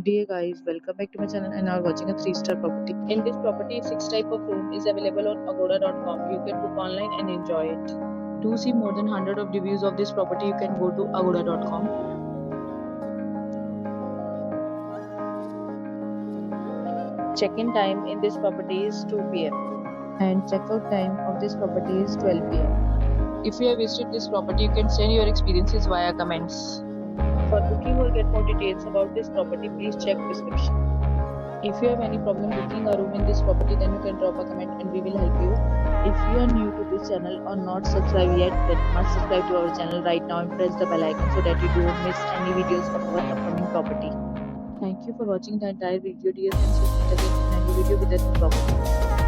Dear guys, welcome back to my channel and now we're watching a 3-star property. In this property, 6 type of room is available on agoda.com. You can book online and enjoy it. To see more than 100 of reviews of this property, you can go to agoda.com. Check-in time in this property is 2 p.m. and check-out time of this property is 12 p.m. If you have visited this property, you can send your experiences via comments. For booking or get more details about this property, please check description. If you have any problem booking a room in this property, then you can drop a comment and we will help you. If you are new to this channel or not subscribed yet, then must subscribe to our channel right now and press the bell icon so that you don't miss any videos of our upcoming property. Thank you for watching the entire video, dear friends. We'll meet again in a new video with a new property.